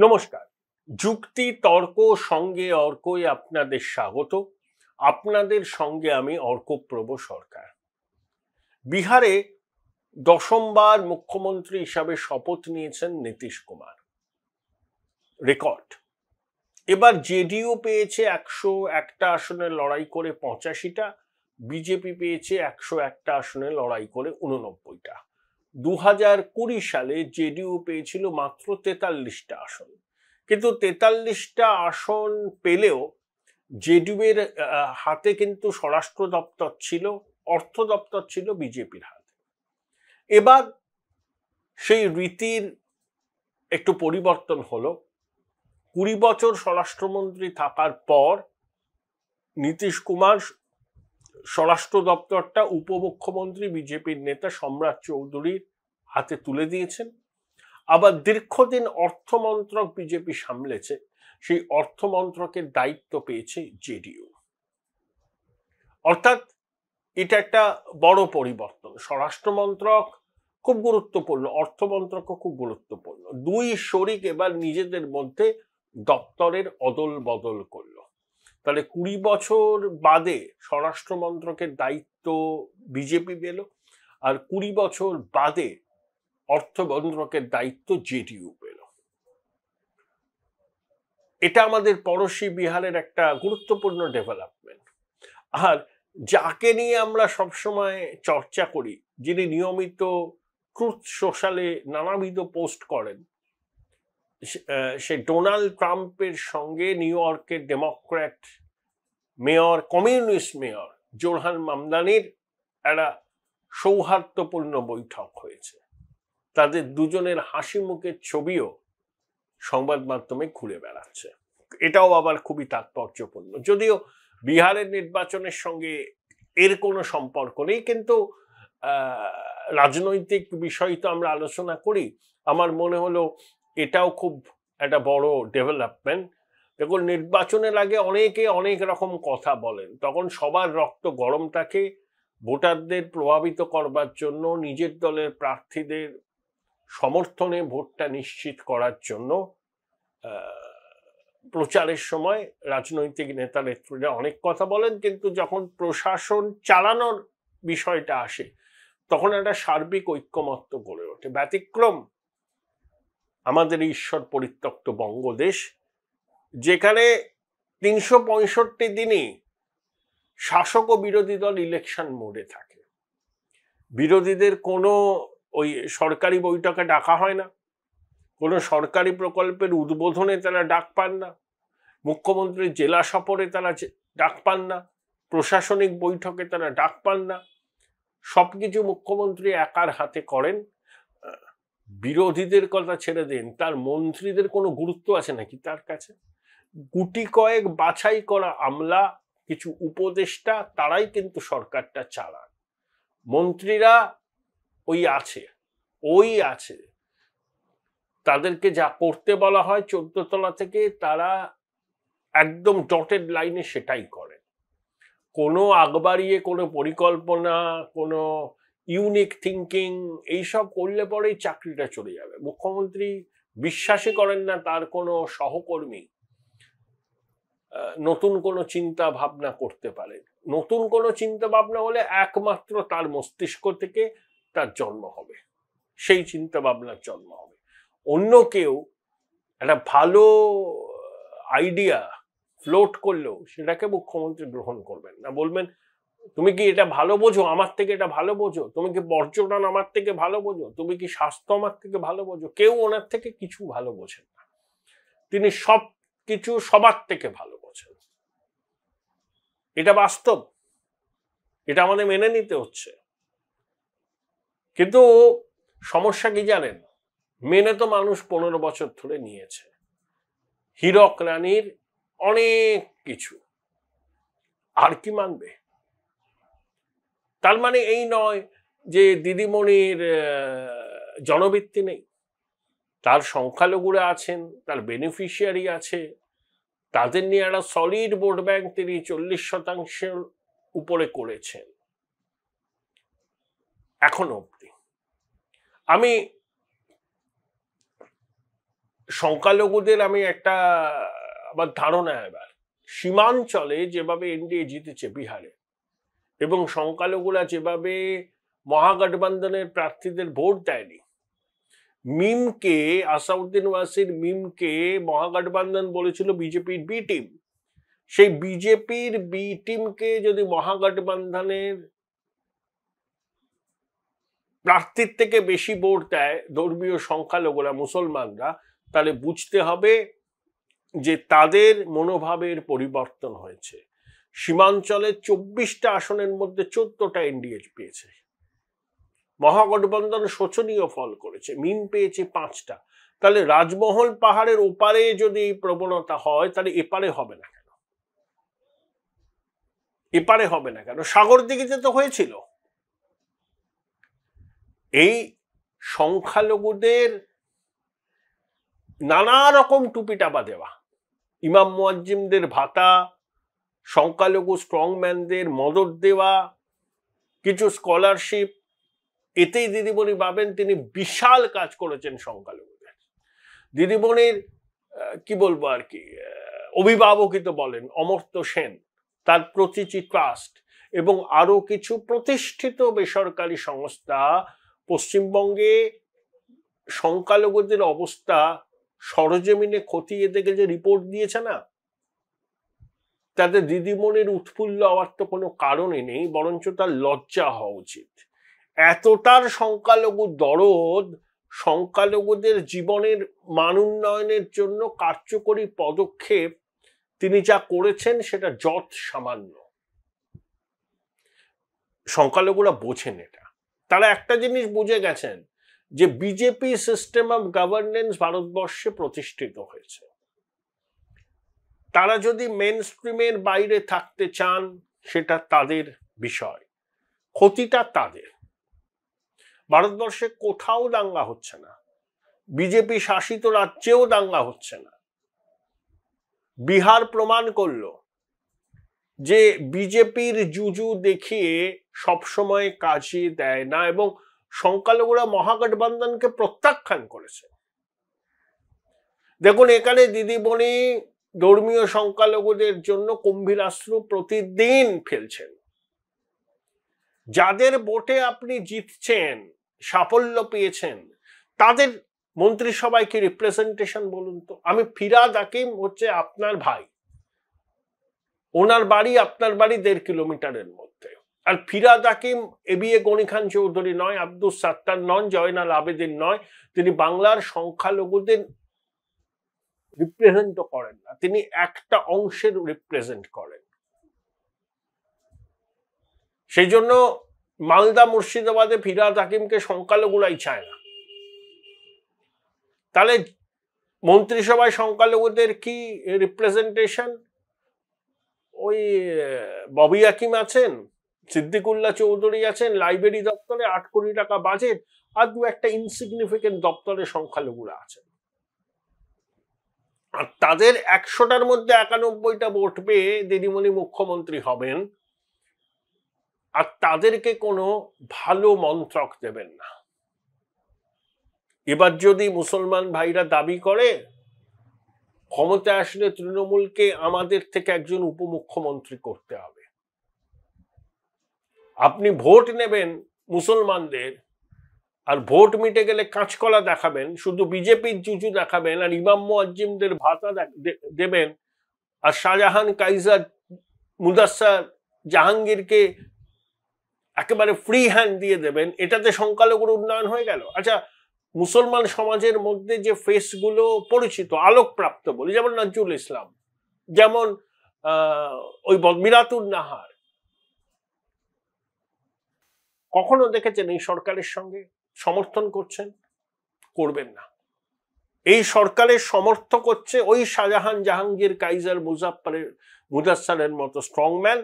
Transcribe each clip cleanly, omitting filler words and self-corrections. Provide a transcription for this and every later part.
নমস্কার। যুক্তি তর্ক সঙ্গে অর্কই আপনাদের স্বাগত। আপনাদের সঙ্গে আমি অর্কপ্রভ সরকার। বিহারে দশমবার মুখ্যমন্ত্রী হিসাবে শপথ নিয়েছেন নীতিশ কুমার। রেকর্ড। এবার জেডিইউ পেয়েছে 101টা আসনে লড়াই করে 85টা, বিজেপি পেয়েছে 101টা আসনে লড়াই করে 89টা। 2020 সালে জেডিইউ পেয়েছিল মাত্র 43টা আসন, কিন্তু 43টা আসন পেলেও জেডিইউ এর হাতে কিন্তু স্বরাষ্ট্র দপ্তর ছিল, অর্থ দপ্তর ছিল বিজেপির হাতে। এবার সেই রীতির একটু পরিবর্তন হলো। 20 বছর স্বরাষ্ট্রমন্ত্রী থাকার পর নীতিশ কুমার স্বরাষ্ট্র দপ্তরটা উপমুখ্যমন্ত্রী বিজেপির নেতা সম্রাট চৌধুরীর হাতে তুলে দিয়েছেন। আবার দীর্ঘদিন অর্থমন্ত্রক বিজেপি সামলেছে, সেই অর্থমন্ত্রকের দায়িত্ব পেয়েছে জেডিইউ। অর্থাৎ এটা একটা বড় পরিবর্তন। স্বরাষ্ট্রমন্ত্রক খুব গুরুত্বপূর্ণ, অর্থমন্ত্রকও খুব গুরুত্বপূর্ণ। দুই শরিক এবার নিজেদের মধ্যে দপ্তরের অদল বদল করলো। তাহলে 20 বছর বাদে স্বরাষ্ট্রমন্ত্রকের দায়িত্ব বিজেপি পেল, আর 20 বছর বাদে অর্থমন্ত্রকের দায়িত্ব জেডিইউ পেল। এটা আমাদের পড়োশী বিহারের একটা গুরুত্বপূর্ণ ডেভেলপমেন্ট। আর যাকে নিয়ে আমরা সবসময় চর্চা করি, যিনি নিয়মিত ট্রুথ সোশ্যালে নানাবিধ পোস্ট করেন, সে ডোনাল্ড ট্রাম্পের সঙ্গে নিউ ইয়র্কের ডেমোক্র্যাট মেয়র, কমিউনিস্ট মেয়র জোরহান মামদানির একটা সৌহার্দ্যপূর্ণ বৈঠক হয়েছে। তাদের দুজনের হাসি মুখের ছবিও সংবাদ মাধ্যমে ঘুরে বেড়াচ্ছে। এটাও আবার খুবই তাৎপর্যপূর্ণ, যদিও বিহারের নির্বাচনের সঙ্গে এর কোনো সম্পর্ক নেই, কিন্তু রাজনৈতিক বিষয় তো আমরা আলোচনা করি। আমার মনে হলো এটাও খুব একটা বড় ডেভেলপমেন্ট। দেখুন, নির্বাচনের আগে অনেকে অনেক রকম কথা বলেন, তখন সবার রক্ত গরম থাকে। ভোটারদের প্রভাবিত করবার জন্য, নিজের দলের প্রার্থীদের সমর্থনে ভোটটা নিশ্চিত করার জন্য প্রচারের সময় রাজনৈতিক নেতা নেত্রীরা অনেক কথা বলেন, কিন্তু যখন প্রশাসন চালানোর বিষয়টা আসে তখন একটা সার্বিক ঐক্যমত্য গড়ে ওঠে। ব্যতিক্রম আমাদের ঈশ্বর পরিত্যক্ত বঙ্গদেশ, যেখানে 365 দিনই শাসক ও বিরোধী দল ইলেকশন মোডে থাকে। বিরোধীদের কোনো ওই সরকারি বৈঠকে ডাকা হয় না, কোনো সরকারি প্রকল্পের উদ্বোধনে তারা ডাক পান না, মুখ্যমন্ত্রীর জেলা সফরে তারা ডাক পান না, প্রশাসনিক বৈঠকে তারা ডাক পান না। সবকিছু মুখ্যমন্ত্রী একার হাতে করেন। বিরোধীদের কথা ছেড়ে দিন, তার মন্ত্রীদের কোনো গুরুত্ব আছে নাকি তার কাছে? গুটি কয়েক বাছাই করা আমলা, কিছু উপদেষ্টা, তারাই কিন্তু সরকারটা চালান। মন্ত্রীরা ওই আছে, তাদেরকে যা করতে বলা হয় 14 তলা থেকে, তারা একদম ডটেড লাইনে সেটাই করে। কোনো আগবাড়িয়ে কোনো পরিকল্পনা, কোনো ইউনিক থিঙ্কিং এইসব করলে পরেই চাকরিটা চলে যাবে। মুখ্যমন্ত্রী বিশ্বাসই করেন না তার কোনো সহকর্মী নতুন কোনো চিন্তা ভাবনা করতে পারে। নতুন কোনো চিন্তা ভাবনা হলে একমাত্র তার মস্তিষ্ক থেকে তার জন্ম হবে, সেই চিন্তা ভাবনার জন্ম হবে। অন্য কেউ একটা ভালো আইডিয়া ফ্লোট করলেও সেটাকে মুখ্যমন্ত্রী গ্রহণ করবেন না। বলবেন, তুমি কি এটা ভালো বোঝো, আমার থেকে এটা ভালো বোঝো? তুমি কি পর্যটন আমার থেকে ভালো বোঝো? তুমি কি স্বাস্থ্য আমার থেকে ভালো বোঝো? কেউ ওনার থেকে কিছু ভালো বোঝেন না। তিনি সব কিছু সবার থেকে ভালো বোঝেন। এটা বাস্তব, এটা আমাদের মেনে নিতে হচ্ছে। কিন্তু সমস্যা কি জানেন? মেনে তো মানুষ 15 বছর ধরে নিয়েছে। হীরক রানীর অনেক কিছু, আর কি মানবে? তার মানে এই নয় যে দিদিমণির জনভিত্তি নেই। তার সংখ্যালঘুরা আছেন, তার বেনিফিশিয়ারি আছে, তাদের নিয়ে একটা সলিড ভোট ব্যাংক তিনি 40% উপরে করেছেন এখনো অব্দি। আমি সংখ্যালঘুদের আমি একটা আমার ধারণা, এবার সীমাঞ্চলে যেভাবে এনডিএ জিতেছে বিহারে, এবং সংখ্যালঘুরা যেভাবে মহাগঠবন্ধনের প্রার্থীদের ভোট দেয়নি, মিমকে, আসাউদ্দিন ওয়াসির মিমকে মহাগঠবন্ধন বলেছিল বিজেপির বি টিম। সেই বিজেপির বি টিমকে যদি মহাগঠবন্ধনের প্রার্থীর থেকে বেশি ভোট দেয় ধর্মীয় সংখ্যালঘুরা, মুসলমানরা, তাহলে বুঝতে হবে যে তাদের মনোভাবের পরিবর্তন হয়েছে। সীমাঞ্চলে 24টা আসনের মধ্যে 14টা এনডিএ পেয়েছে। মহাগঠবন্ধন শোচনীয় ফল করেছে, মিম পেয়েছে 5টা। তাহলে রাজমহল পাহাড়ের ওপারে যদি এই প্রবণতা হয়, তাহলে এপারে হবে না কেন? এপারে হবে না কেন? সাগর দিঘিতে তো হয়েছিল। এই সংখ্যালঘুদের নানা রকম টুপিটাপা দেওয়া, ইমাম মুয়াজ্জিমদের ভাতা, সংখ্যালঘু স্ট্রংম্যানদের মদত দেওয়া, কিছু স্কলারশিপ, এতেই দিদিমণি ভাবেন তিনি বিশাল কাজ করেছেন সংখ্যালঘুদের। দিদিমণির কি বলবো আর কি, অভিভাবকই তো বলেন অমর্ত্য সেন, তার প্রতিটি ট্রাস্ট এবং আরো কিছু প্রতিষ্ঠিত বেসরকারি সংস্থা পশ্চিমবঙ্গে সংখ্যালঘুদের অবস্থা সরজমিনে খতিয়ে দেখে যে রিপোর্ট দিয়েছে না, তাতে দিদিমণির উৎফুল্ল হওয়ার তো কোনো কারণই নেই, বরঞ্চ তার লজ্জা হওয়া উচিত। এতটার সংখ্যালঘু দরদ, সংখ্যালঘুদের জীবনের মান উন্নয়নের জন্য কার্যকরী পদক্ষেপ তিনি যা করেছেন সেটা যৎ সামান্য। সংখ্যালঘুরা বোঝেন এটা। তারা একটা জিনিস বুঝে গেছেন যে বিজেপি সিস্টেম অফ গভর্নেন্স ভারতবর্ষে প্রতিষ্ঠিত হয়েছে। তারা যদি মেন স্ট্রিমের বাইরে থাকতে চান সেটা তাদের বিষয়, ক্ষতিটা তাদের। ভারতবর্ষে কোথাও দাঙ্গা হচ্ছে না, বিজেপি শাসিত রাজ্যেও দাঙ্গা হচ্ছে না। বিহার প্রমাণ করলো যে বিজেপির জুজু দেখিয়ে সবসময় কাজে দেয় না, এবং সংখ্যালঘুরা মহাগঠবন্ধনকে প্রত্যাখ্যান করেছে। দেখুন, এখানে দিদিমণি ধর্মীয় সংখ্যালঘুদের জন্য গম্ভীরাস্ত্র প্রতিদিন ফেলছেন। যাদের ভোটে আপনি জিতছেন, সাফল্য পেয়েছেন, তাদের মন্ত্রিসভায় কি রিপ্রেজেন্টেশন বলুন তো? আমি ফিরাদ হাকিম হচ্ছে আপনার ভাই, ওনার বাড়ি আপনার বাড়ি 1.5 কিলোমিটারের মধ্যে। আর ফিরাদ হাকিম এবিএ গনি খান চৌধুরী নয়, আব্দুস সাত্তার নন, জয়নাল আবেদিন নয়। তিনি বাংলার সংখ্যালঘুদের রিপ্রেজেন্ট করেন না, তিনি একটা অংশের রিপ্রেজেন্ট করেন। সেই জন্য মালদা মুর্শিদাবাদে ফিরাদ হাকিমকে সংখ্যালঘুরাই চায় না। তাহলে মন্ত্রিসভায় সংখ্যালঘুদের কি রিপ্রেজেন্টেশন? ওই ববি হাকিম আছেন, সিদ্দিকুল্লাহ চৌধুরী আছেন, লাইব্রেরি দপ্তরে 8 কোটি টাকা বাজেট, আর দু একটা ইনসিগনিফিকেন্ট দপ্তরে সংখ্যালঘুরা আছেন। আর তাদের 100টার মধ্যে 91টা ভোট পেয়ে দিদিমণি মুখ্যমন্ত্রী হবেন, আর তাদেরকে কোনো ভালো মন্ত্রক দেবেন না। এবার যদি মুসলমান ভাইরা দাবি করে ক্ষমতায় আসলে তৃণমূলকে আমাদের থেকে একজন উপমুখ্যমন্ত্রী করতে হবে, আপনি ভোট নেবেন মুসলমানদের, আর ভোট মিটে গেলে কাঁচকলা দেখাবেন, শুধু বিজেপির জুজু দেখাবেন, আর ইমাম মুয়াজ্জিমদের ভাতা দেবেন, আর শাহজাহান, কাইজার, মুদাস্সার, জাহাঙ্গীরকে একেবারে ফ্রি হ্যান্ড দিয়ে দেবেন, এটাতে সংখ্যালঘুর উন্নয়ন হয়ে গেল? আচ্ছা, মুসলমান সমাজের মধ্যে যে ফেসগুলো পরিচিত, আলোকপ্রাপ্ত বলি, যেমন নজরুল ইসলাম, যেমন ওই মিরাতুন নাহার, কখনো দেখেছেন এই সরকারের সঙ্গে সমর্থন করছেন? করবেন না। এই সরকারের সমর্থক হচ্ছে ওই শাহজাহান, জাহাঙ্গীর, কাইজার, মুদাস্সারের মতো স্ট্রংম্যান,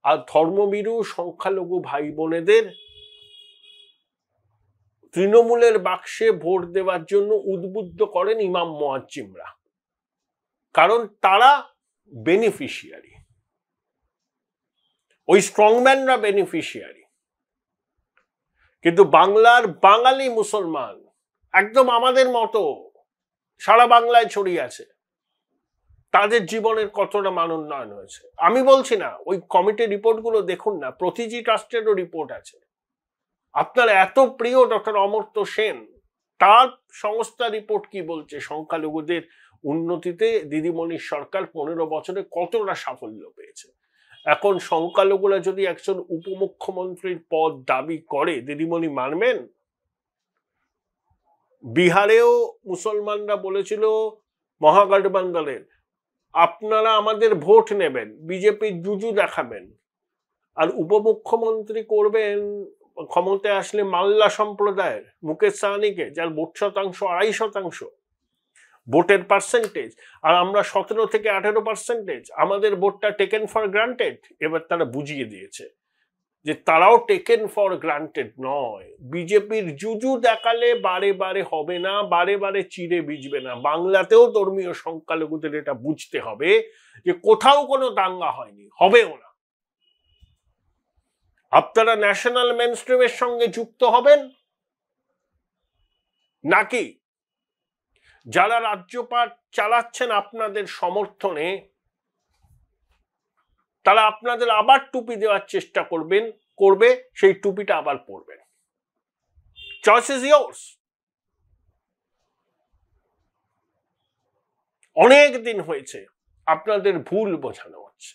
আর ধর্মভীরু সংখ্যালঘু ভাই বোনেদের তৃণমূলের বাক্সে ভোট দেওয়ার জন্য উদ্বুদ্ধ করেন ইমাম মুয়াজ্জিমরা, কারণ তারা বেনিফিশিয়ারি, ওই স্ট্রংম্যানরা বেনিফিশিয়ারি। কিন্তু বাংলার বাঙালি মুসলমান একদম আমাদের মতো সারা বাংলায় ছড়িয়ে আছে, তাদের জীবনের কতটা মান উন্নয়ন হয়েছে। আমি বলছি না, ওই কমিটির রিপোর্টগুলো দেখুন না, প্রতিটি ট্রাস্টেরও রিপোর্ট আছে। আপনার এত প্রিয় ডক্টর অমর্ত্য সেন, তার সংস্থা রিপোর্ট কি বলছে সংখ্যালঘুদের উন্নতিতে দিদিমণির সরকার 15 বছরে কতটা সাফল্য পেয়েছে। এখন সংখ্যালঘুরা যদি একজন উপমুখ্যমন্ত্রীর পদ দাবি করে, দিদিমণি মানবেন? বিহারেও মুসলমানরা বলেছিল মহাগঠবন্ধনের, আপনারা আমাদের ভোট নেবেন, বিজেপির জুজু দেখাবেন, আর উপমুখ্যমন্ত্রী করবেন ক্ষমতায় আসলে মাল্লা সম্প্রদায়ের মুকেশ সাহানিকে, যার ভোট শতাংশ 2.5%, ভোটের পার্সেন্টেজ, আর আমরা 17 থেকে 18%, আমাদের ভোটটা টেকেন ফর গ্রান্টেড। এবার তারা বুঝিয়ে দিয়েছে যে তারাও টেকেন ফর গ্রান্টেড নয়। বিজেপির জুজু দেখালে বারে বারে হবে না, বারে বারে চিড়ে ভিজবে না। বাংলাতেও ধর্মীয় সংখ্যালঘুদের এটা বুঝতে হবে যে কোথাও কোনো দাঙ্গা হয়নি, হবেও না। আপনারা ন্যাশনাল মেইনস্ট্রিমের সঙ্গে যুক্ত হবেন, নাকি যারা রাজ্যপাট চালাচ্ছেন আপনাদের সমর্থনে, তারা আপনাদের আবার টুপি দেওয়ার চেষ্টা করবে, সেই টুপিটা আবার পরবেন। Choice is years. অনেক দিন হয়েছে আপনাদের ভুল বোঝানো হচ্ছে।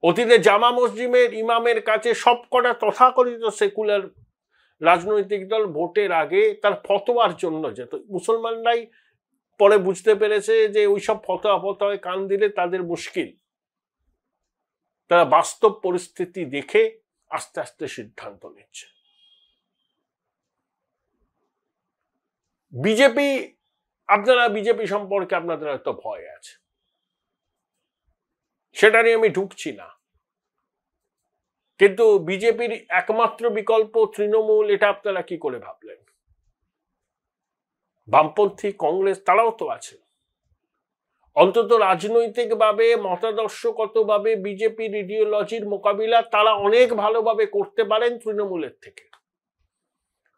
অতীতে জামা মসজিদের ইমামের কাছে সবকটা তথাকথিত সেকুলার রাজনৈতিক দল ভোটের আগে তার ফতোয়ার জন্য যেত। মুসলমানরাই পরে বুঝতে পেরেছে যে ওইসব ফতোয়ায় কান দিলে তাদের মুশকিল। তারা বাস্তব পরিস্থিতি দেখে আস্তে আস্তে সিদ্ধান্ত নিচ্ছে। বিজেপি সম্পর্কে আপনাদের হয়তো ভয় আছে, সেটা নিয়ে আমি ঢুকছি না, কিন্তু বিজেপির একমাত্র বিকল্প তৃণমূল, এটা আপনারা কি করে ভাবলেন? বামপন্থী কংগ্রেস তারাও তো আছে। অন্তত রাজনৈতিকভাবে মতাদর্শগতভাবে বিজেপির ইডিওলজির মোকাবিলা তারা অনেক ভালোভাবে করতে পারেন তৃণমূলের থেকে।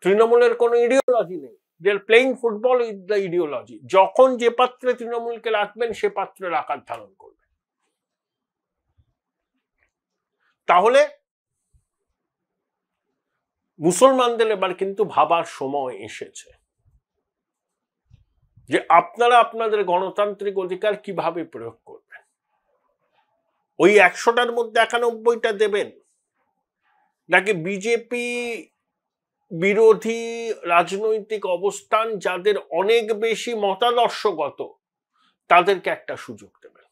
তৃণমূলের কোনো ইডিওলজি নেই, they are playing football with the ideology. যখন যে পাত্রে তৃণমূলকে রাখবেন সে পাত্রের আকার ধারণ করবে। তাহলে মুসলমানদের এবার কিন্তু ভাবার সময় এসেছে যে আপনারা আপনাদের গণতান্ত্রিক অধিকার কিভাবে প্রয়োগ করবেন। ওই 100টার মধ্যে 91টা দেবেন, নাকি বিজেপি বিরোধী রাজনৈতিক অবস্থান যাদের অনেক বেশি মতাদর্শগত তাদেরকে একটা সুযোগ দেবেন?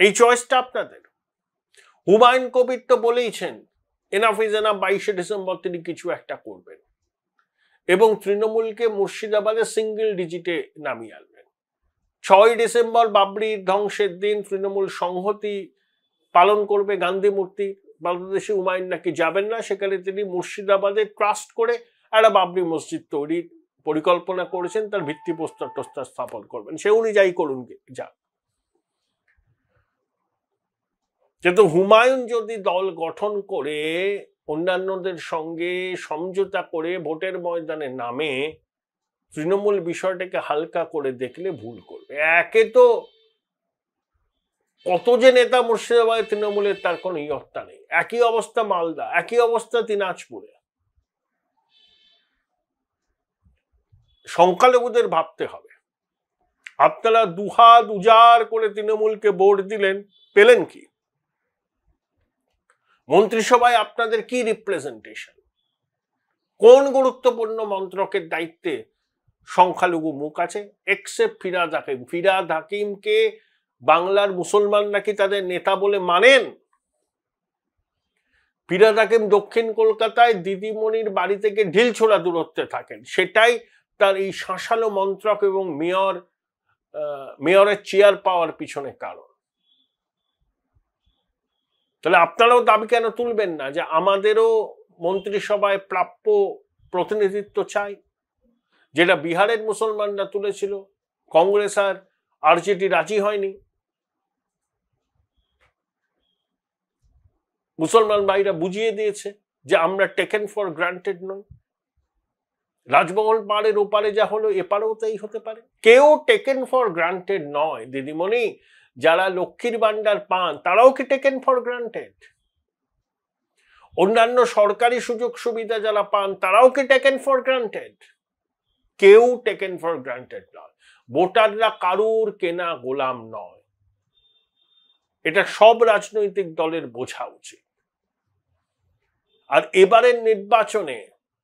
এই চয়েসটা আপনাদের। হুমায়ুন কবির তো বলেইছেন এনাফ ইজ এনাফ, 22শে ডিসেম্বর তিনি কিছু একটা করবেন এবং তৃণমূলকে মুর্শিদাবাদে সিঙ্গেল ডিজিটে নামিয়ে আনবেন। 6ই ডিসেম্বর বাবরি ধ্বংসের দিন তৃণমূল সংহতি পালন করবে গান্ধী মূর্তি। বাংলাদেশে হুমায়ুন নাকি যাবেন না, সেখানে তিনি মুর্শিদাবাদে ট্রাস্ট করে একটা বাবরি মসজিদ তৈরির পরিকল্পনা করেছেন, তার ভিত্তিপ্রস্তর স্থাপন করবেন। সে অনুযায়ী করুন যা। কিন্তু হুমায়ুন যদি দল গঠন করে অন্যান্যদের সঙ্গে সমঝোতা করে ভোটের ময়দানে নামে, তৃণমূল বিষয়টাকে হালকা করে দেখলে ভুল করবে। একে তো কত যে নেতা মুর্শিদাবাদে তৃণমূলের তার কোনো ইয়ত্তা নেই। একই অবস্থা মালদা, একই অবস্থা দিনাজপুরে। সংখ্যালঘুদের ভাবতে হবে। আপনারা দুহাত উজাড় করে তৃণমূলকে ভোট দিলেন, পেলেন কি? মন্ত্রিসভায় আপনাদের কি রিপ্রেজেন্টেশন? কোন গুরুত্বপূর্ণ মন্ত্রকের দায়িত্বে সংখ্যালঘু মুখ আছে? এক্সেপ্ট ফিরহাদ হাকিম। ফিরহাদ হাকিমকে বাংলার মুসলমান নাকি তাদের নেতা বলে মানেন? ফিরহাদ হাকিম দক্ষিণ কলকাতায় দিদিমণির বাড়ি থেকে ঢিলছোড়া দূরত্বে থাকেন, সেটাই তার এই শাসালো মন্ত্রক এবং মেয়রের চেয়ার পাওয়ার পিছনে কারণ। তাহলে আপনারাও দাবি কেন তুলবেন না যে আমাদেরও মন্ত্রিসভায় প্রাপ্য প্রতিনিধিত্ব চাই, যেটা বিহারের মুসলমানরা তুলেছিল, কংগ্রেস আর আরজেডি রাজি হয়নি। মুসলমান ভাইরা বুঝিয়ে দিয়েছে যে আমরা টেকেন ফর গ্রান্টেড নই। রাজমহল পাড়ের ওপারে যা হলো এপারেও তাই হতে পারে। কেউ টেকেন ফর গ্রান্টেড নয় দিদিমণি। যারা লক্ষ্মীর ভান্ডার পান তারাও কি টেকেন ফর গ্রান্টেড? অন্যান্য সরকারি সুযোগ সুবিধা যারা পান তারাও কি টেকেন ফর গ্রান্টেড? কেউ টেকেন ফর গ্রান্টেড নয়। ভোটাররা কারুর কেনা গোলাম নয়, এটা সব রাজনৈতিক দলের বোঝা উচিত। আর এবারের নির্বাচনে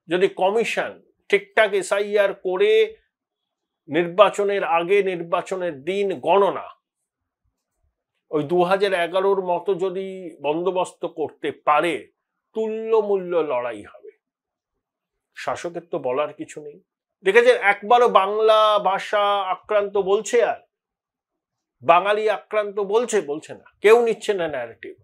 যদি কমিশন ঠিকঠাক এসআইআর করে নির্বাচনের আগে নির্বাচনের দিন গণনা ওই 2011-র মতো যদি বন্দোবস্ত করতে পারে, তুল্যমূল্য লড়াই হবে। শাসকের তো বলার কিছু নেই। দেখেছেন একবারও বাংলা ভাষা আক্রান্ত বলছে, আর বাঙালি আক্রান্ত বলছে না, কেউ নিচ্ছে না ন্যারেটিভ।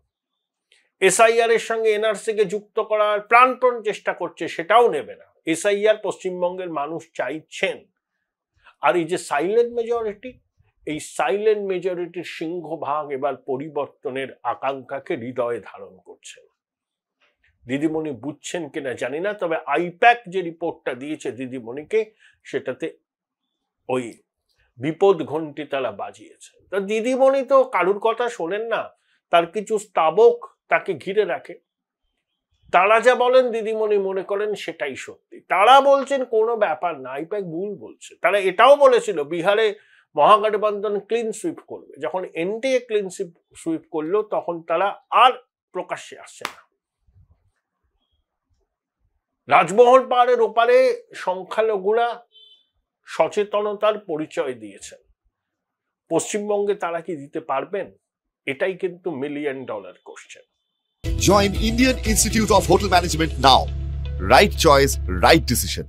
এসআইআর এর সঙ্গে এনআরসি কে যুক্ত করার প্রাণপণ চেষ্টা করছে, সেটাও নেবে না। এসআইআর পশ্চিমবঙ্গের মানুষ চাইছেন। আর এই যে সাইলেন্ট মেজরিটি, এই সাইলেন্ট মেজরিটির সিংহভাগ এবার পরিবর্তনের আকাঙ্ক্ষাকে হৃদয়ে ধারণ করছেন। দিদিমণি বুঝছেন কিনা জানি না, তবে আইপ্যাক যে রিপোর্টটা দিয়েছে দিদিমণিকে, সেটাতে ওই বিপদ ঘন্টি তারা বাজিয়েছে। তা দিদিমণি তো কারুর কথা শোনেন না, তার কিছু স্তাবক তাকে ঘিরে রাখে। তারা যা বলেন দিদিমণি মনে করেন সেটাই সত্যি। তারা বলছেন কোনো ব্যাপার না, আইপ্যাক ভুল বলছে। তারা এটাও বলেছিল বিহারে মহাগঠবন্ধন ক্লিন সুইপ করবে। যখন এনডিএ ক্লিন সুইপ করলো তখন তারা আর প্রকাশ্যে আসছে না। রাজমহল পাহাড়ের ওপারে সংখ্যালঘুরা সচেতনতার পরিচয় দিয়েছেন। পশ্চিমবঙ্গে তারা কি দিতে পারবেন? এটাই কিন্তু $1 million question. Join Indian Institute of Hotel Management now. Right choice, right decision.